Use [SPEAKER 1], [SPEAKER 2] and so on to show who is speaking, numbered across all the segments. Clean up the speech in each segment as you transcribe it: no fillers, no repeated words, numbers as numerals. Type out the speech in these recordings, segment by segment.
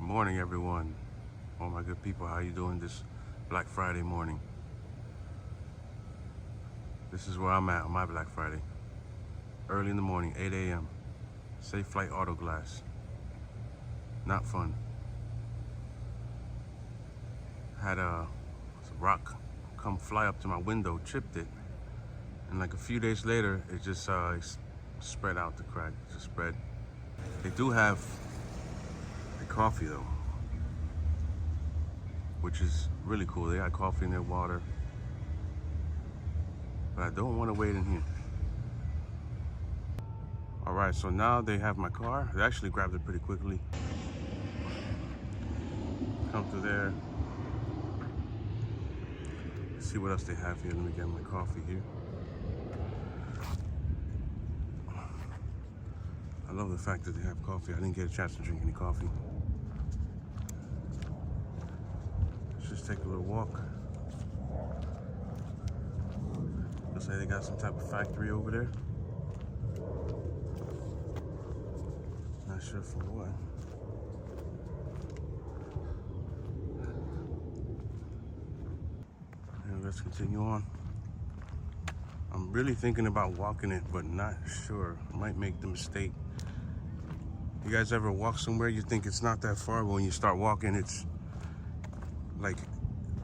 [SPEAKER 1] morning, everyone. All my good people, how you doing this Black Friday morning? This is where I'm at on my Black Friday. Early in the morning, 8 a.m. Safelite auto glass. Not fun. Had a rock come fly up to my window, chipped it, and like a few days later, it just spread out the crack. It just spread. They do have a coffee though, which is really cool. They got coffee in their water, but I don't want to wait in here. All right, so now they have my car. They actually grabbed it pretty quickly. Come through there. Let's see what else they have here. Let me get my coffee here. I love the fact that they have coffee. I didn't get a chance to drink any coffee. Let's just take a little walk. Looks like they got some type of factory over there. Not sure for what. And let's continue on. I'm really thinking about walking it, but not sure. I might make the mistake. You guys ever walk somewhere you think it's not that far, but when you start walking, it's like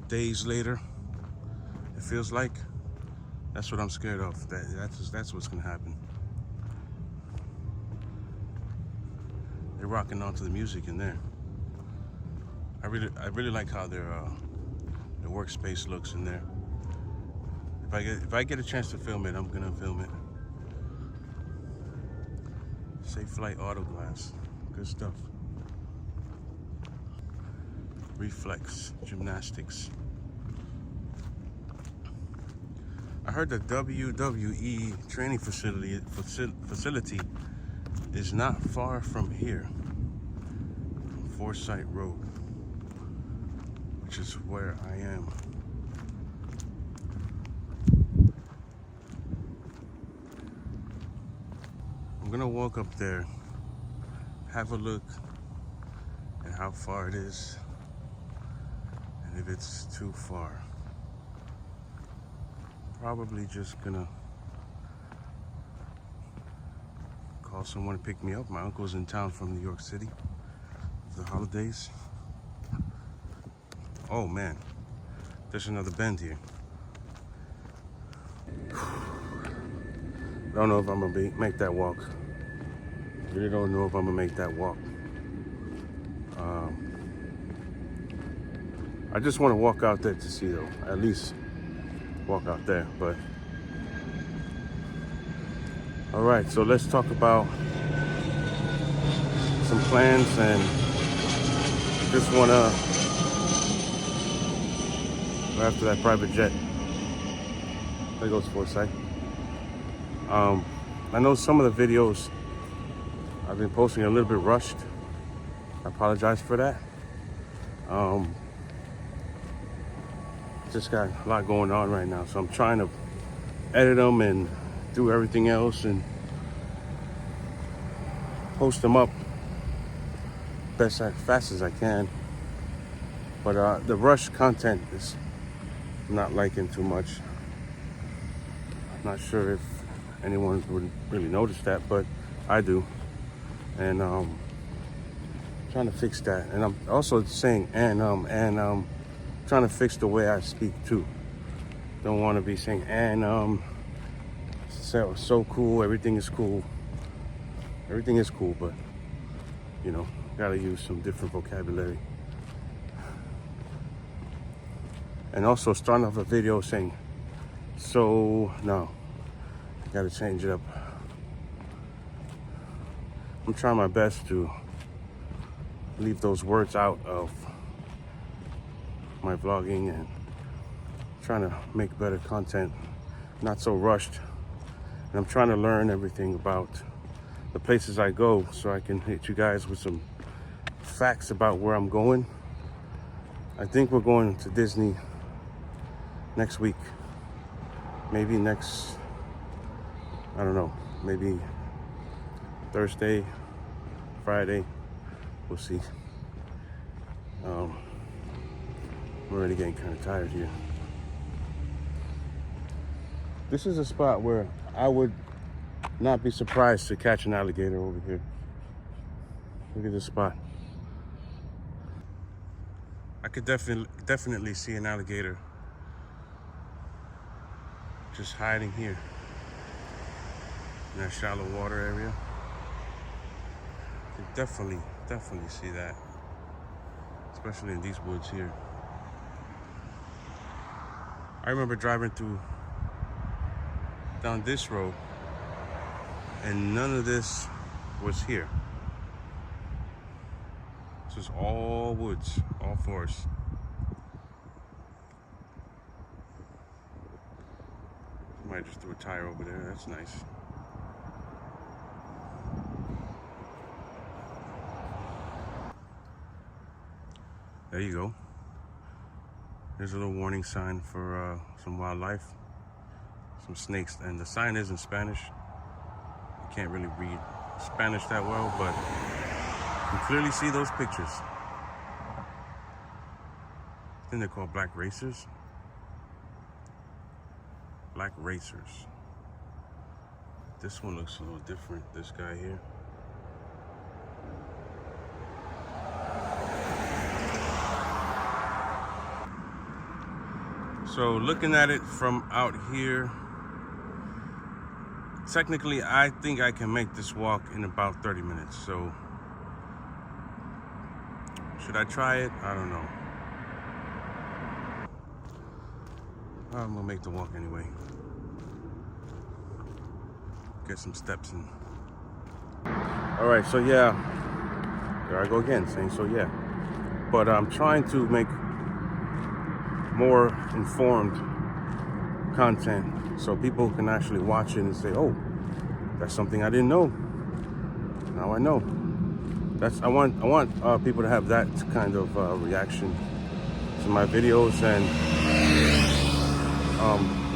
[SPEAKER 1] days later, it feels like? That's what I'm scared of. That's what's gonna happen. They're rocking onto the music in there. I really like how their workspace looks in there. If I get a chance to film it, I'm gonna film it. Safelite auto glass, good stuff. Reflex gymnastics. I heard the WWE training facility is not far from here, Forsyth Road, which is where I am. I'm gonna walk up there, have a look at how far it is, and if it's too far, probably just gonna call someone to pick me up. My uncle's in town from New York City for the holidays. Oh man, there's another bend here. Don't know if I'm gonna make that walk. Really don't know if I'm gonna make that walk. I just want to walk out there to see though. At least walk out there. But all right, so let's talk about some plans, and just wanna go after that private jet. There goes Forsyth. I know some of the videos I've been posting a little bit rushed. I apologize for that. Just got a lot going on right now, so I'm trying to edit them and do everything else and post them up fast as I can. But the rush content is not liking too much. I'm not sure if anyone would really notice that, but I do. And trying to fix that. And I'm also saying trying to fix the way I speak too. Don't want to be saying so cool, everything is cool. Everything is cool, but you know, gotta use some different vocabulary. And also starting off a video saying so, no, gotta change it up. I'm trying my best to leave those words out of my vlogging and trying to make better content, not so rushed. And I'm trying to learn everything about the places I go so I can hit you guys with some facts about where I'm going. I think we're going to Disney next week. Maybe next, I don't know, maybe Thursday, Friday, we'll see. I'm already getting kind of tired here. This is a spot where I would not be surprised to catch an alligator over here. Look at this spot. I could definitely see an alligator just hiding here in that shallow water area. You could definitely see that, especially in these woods here. I remember driving down this road, and none of this was here. This is all woods, all forest. Might just threw a tire over there. That's nice. There you go. There's a little warning sign for some wildlife, some snakes, and the sign is in Spanish. You can't really read Spanish that well, but you can clearly see those pictures. I think they're called black racers. Black racers. This one looks a little different, this guy here. So looking at it from out here, technically I think I can make this walk in about 30 minutes. So should I try it? I don't know. I'm gonna make the walk anyway. Get some steps in. All right, so yeah, there I go again saying so yeah. But I'm trying to make more informed content so people can actually watch it and say, oh, that's something I didn't know. Now I know. I want people to have that kind of reaction to my videos, and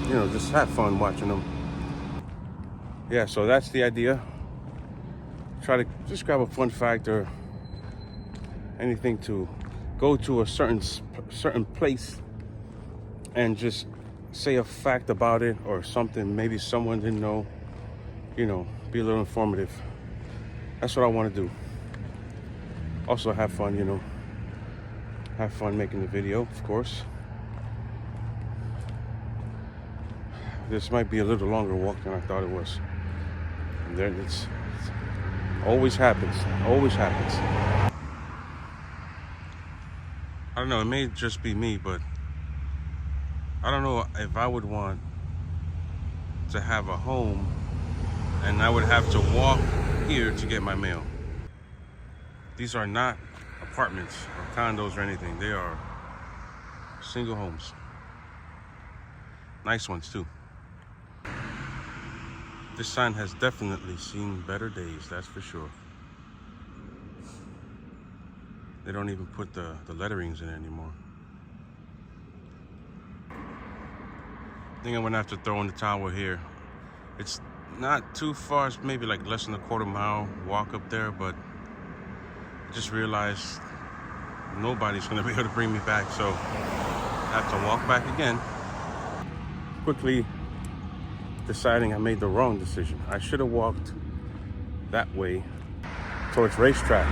[SPEAKER 1] you know, just have fun watching them. Yeah, so that's the idea. Try to just grab a fun fact or anything to go to a certain place and just say a fact about it or something maybe someone didn't know, you know, be a little informative. That's what I want to do. Also have fun, you know, have fun making the video, of course. This might be a little longer walk than I thought it was. And there it's always happens, always happens. I don't know, it may just be me, but I don't know if I would want to have a home and I would have to walk here to get my mail. These are not apartments or condos or anything. They are single homes. Nice ones too. This sign has definitely seen better days, that's for sure. They don't even put the letterings in it anymore. I think I'm gonna have to throw in the towel here. It's not too far, it's maybe like less than a quarter-mile walk up there, but I just realized nobody's gonna be able to bring me back, so I have to walk back again. Quickly deciding I made the wrong decision. I should have walked that way towards racetrack.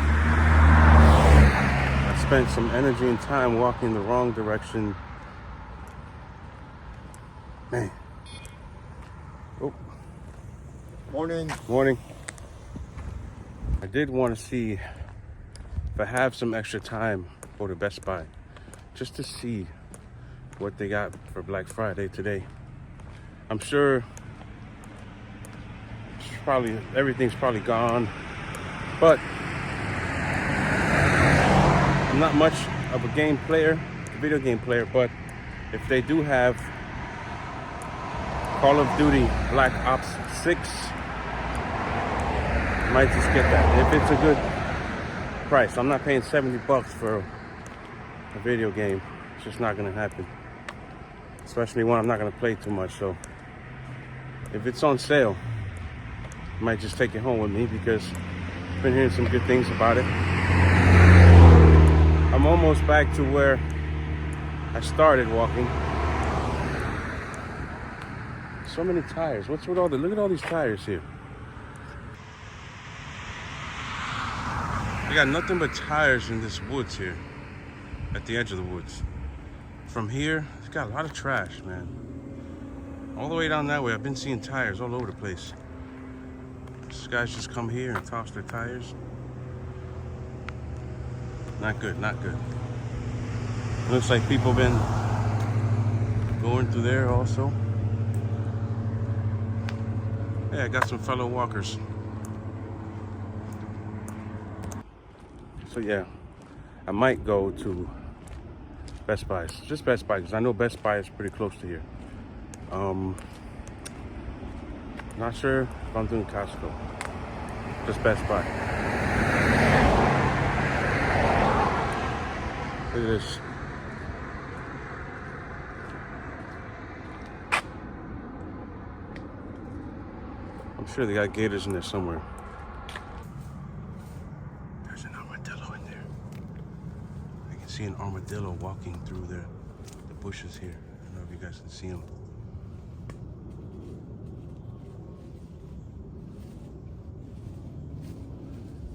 [SPEAKER 1] I spent some energy and time walking the wrong direction. Man. Oh.
[SPEAKER 2] Morning.
[SPEAKER 1] Morning. I did want to see if I have some extra time, go to Best Buy just to see what they got for Black Friday today. I'm sure everything's probably gone, but I'm not much of a video game player, but if they do have Call of Duty Black Ops 6, I might just get that if it's a good price. I'm not paying $70 for a video game. It's just not gonna happen, especially when I'm not gonna play too much. So if it's on sale, I might just take it home with me because I've been hearing some good things about it. I'm I'm almost back to where I started walking. So many tires. What's with all the, look at all these tires here. We got nothing but tires in this woods here. At the edge of the woods. From here, it's got a lot of trash, man. All the way down that way, I've been seeing tires all over the place. These guys just come here and toss their tires. Not good, not good. Looks like people been going through there also. Yeah, I got some fellow walkers. So yeah, I might go to Best Buy's. Just Best Buy, because I know Best Buy is pretty close to here. Not sure if I'm doing Costco. Just Best Buy. Look at this. I'm sure they got gators in there somewhere. There's an armadillo in there. I can see an armadillo walking through the bushes here. I don't know if you guys can see him.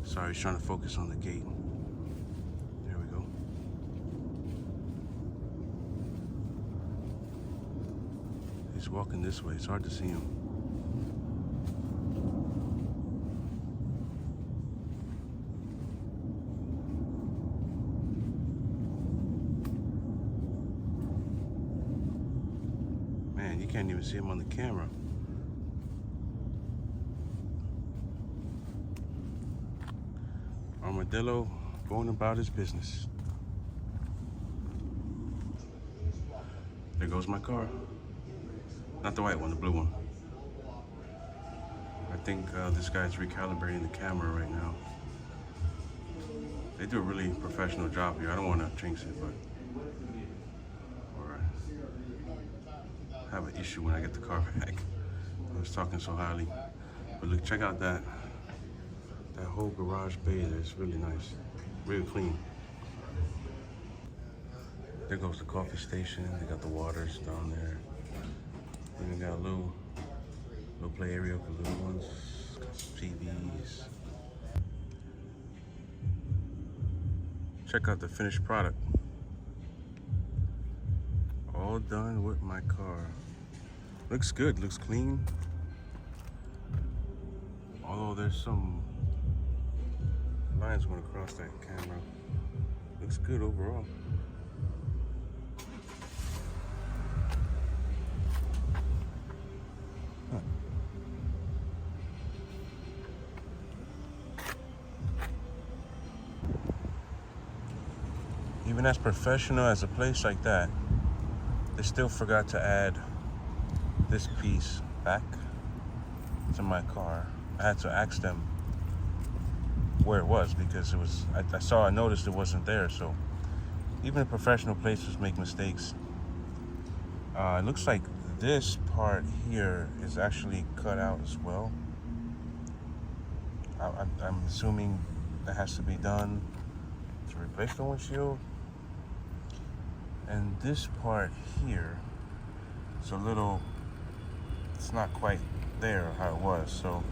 [SPEAKER 1] Sorry, he's trying to focus on the gate. There we go. He's walking this way. It's hard to see him. Man, you can't even see him on the camera. Armadillo going about his business. There goes my car. Not the white one, the blue one. I think this guy's recalibrating the camera right now. They do a really professional job here. I don't want to jinx it, but or have an issue when I get the car back. I was talking so highly. But look, check out that whole garage bay there. It's really nice, really clean. There goes the coffee station. They got the waters down there. Then they got a little play area for little ones. Got some TVs. Check out the finished product. All done with my car. Looks good, looks clean. Although there's some lines going across that camera. Looks good overall. Even as professional as a place like that, they still forgot to add this piece back to my car. I had to ask them where it was because it was, I noticed it wasn't there. So even professional places make mistakes. It looks like this part here is actually cut out as well. I'm assuming that has to be done to replace the windshield. And this part here, it's a little, it's not quite there how it was. So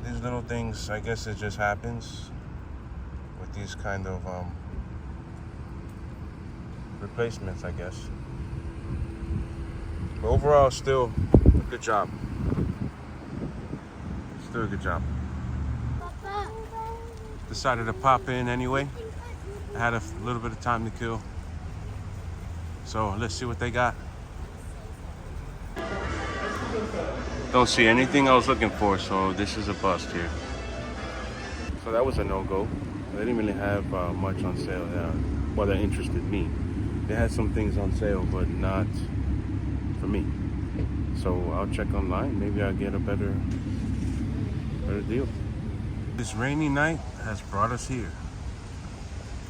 [SPEAKER 1] these little things, I guess it just happens with these kind of replacements, I guess. But overall, still a good job. Still a good job. Decided to pop in anyway. I had a little bit of time to kill. So let's see what they got. Don't see anything I was looking for, so this is a bust here. So that was a no-go. They didn't really have much on sale. Well, that interested me. They had some things on sale, but not for me. So I'll check online. Maybe I'll get a better deal. This rainy night has brought us here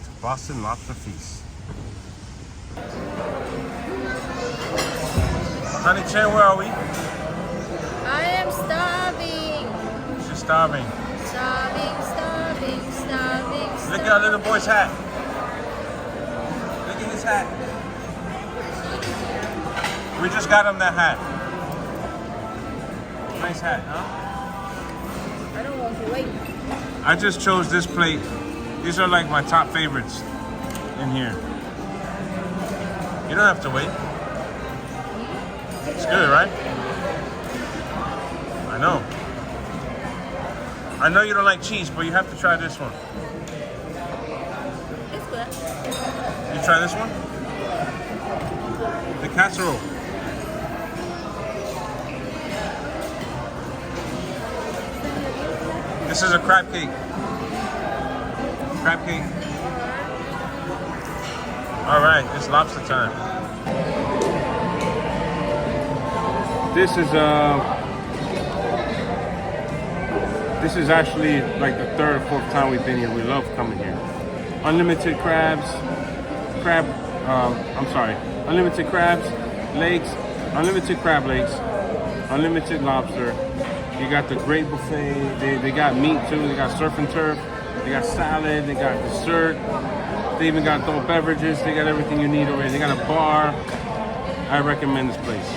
[SPEAKER 1] to Boston Lobster Feast. Honey Chen, where are we?
[SPEAKER 3] I am starving.
[SPEAKER 1] She's starving.
[SPEAKER 3] Starving.
[SPEAKER 1] Look at our little boy's hat. Nice hat. We just got him that hat. Nice hat, huh?
[SPEAKER 3] I don't want to wait.
[SPEAKER 1] I just chose this plate. These are like my top favorites in here. You don't have to wait. It's good, right? I know. I know you don't like cheese, but you have to try this one.
[SPEAKER 3] It's good.
[SPEAKER 1] You try this one? The casserole. This is a crab cake. Crab cake. All right, it's lobster time. This is actually like the third or fourth time we've been here. We love coming here. Unlimited crabs, unlimited crabs, legs, unlimited crab legs, unlimited lobster. You got the great buffet. They got meat too. They got surf and turf. They got salad. They got dessert. They even got adult beverages. They got everything you need over here. They got a bar. I recommend this place.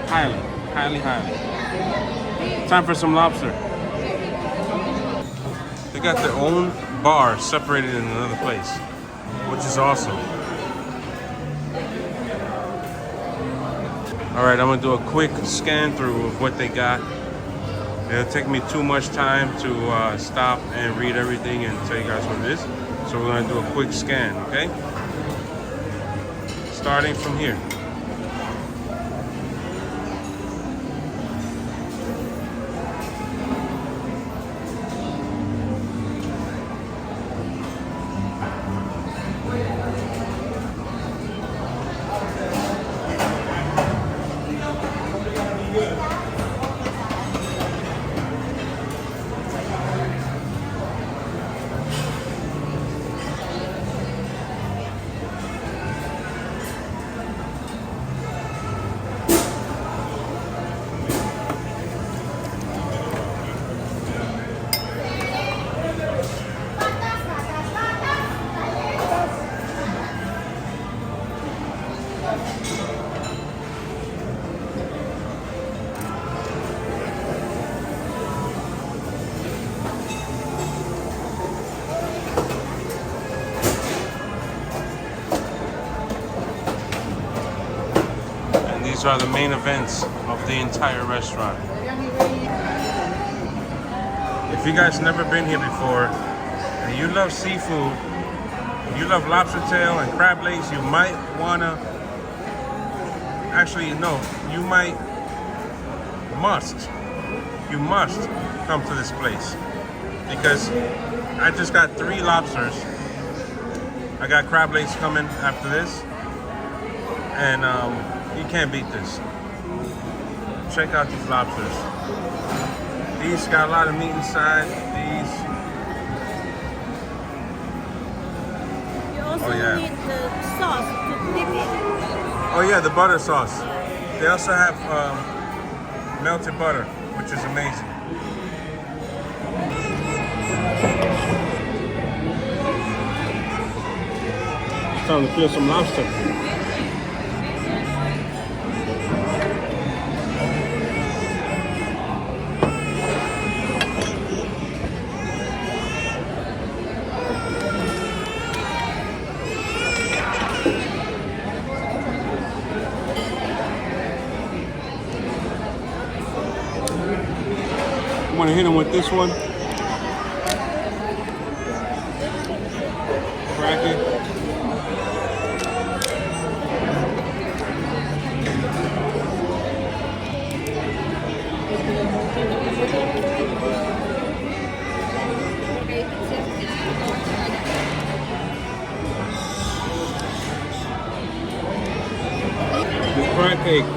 [SPEAKER 1] Highly, highly, highly. Time for some lobster. They got their own bar separated in another place, which is awesome. All right, I'm gonna do a quick scan through of what they got. It'll take me too much time to stop and read everything and tell you guys what it is. So we're gonna do a quick scan, okay? Starting from here. These are the main events of the entire restaurant. If you guys never been here before and you love seafood, you love lobster tail and crab legs, you might wanna, actually no, you must come to this place because I just got 3 lobsters. I got crab legs coming after this, and you can't beat this. Check out these lobsters. These got a lot of meat inside. These.
[SPEAKER 3] You also need the sauce to dip it.
[SPEAKER 1] Oh yeah, the butter sauce. They also have melted butter, which is amazing. It's time to feel some lobster. I'm gonna hit him with this one. Crack it. This crab cake.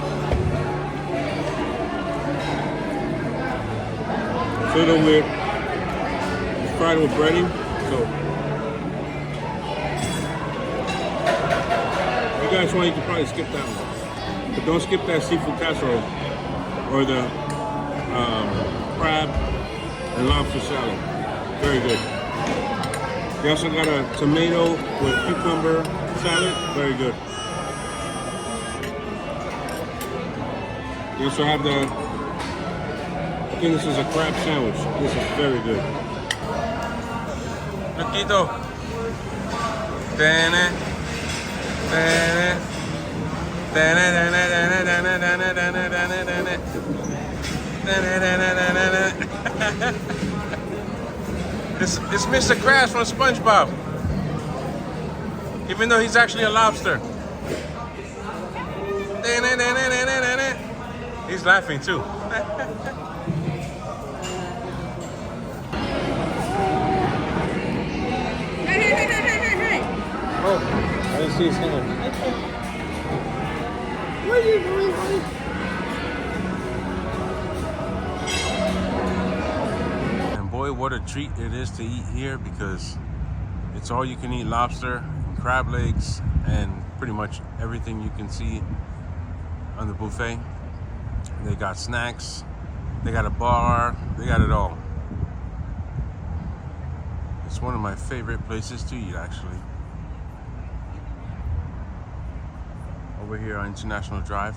[SPEAKER 1] Filled with, it's fried with breading, so if you guys want, you can probably skip that one, but don't skip that seafood casserole or the crab and lobster salad. Very good. They also got a tomato with cucumber salad, very good. You also have the, I think this is a crab sandwich. This is very good. Loquito. It's Mr. Krabs from SpongeBob. Even though he's actually a lobster. He's laughing too.
[SPEAKER 3] Hey.
[SPEAKER 2] Oh, I didn't see his hand.
[SPEAKER 3] What are you doing, honey?
[SPEAKER 1] And boy, what a treat it is to eat here, because it's all you can eat lobster, and crab legs, and pretty much everything you can see on the buffet. They got snacks, they got a bar, they got it all. It's one of my favorite places to eat, actually. Over here on International Drive.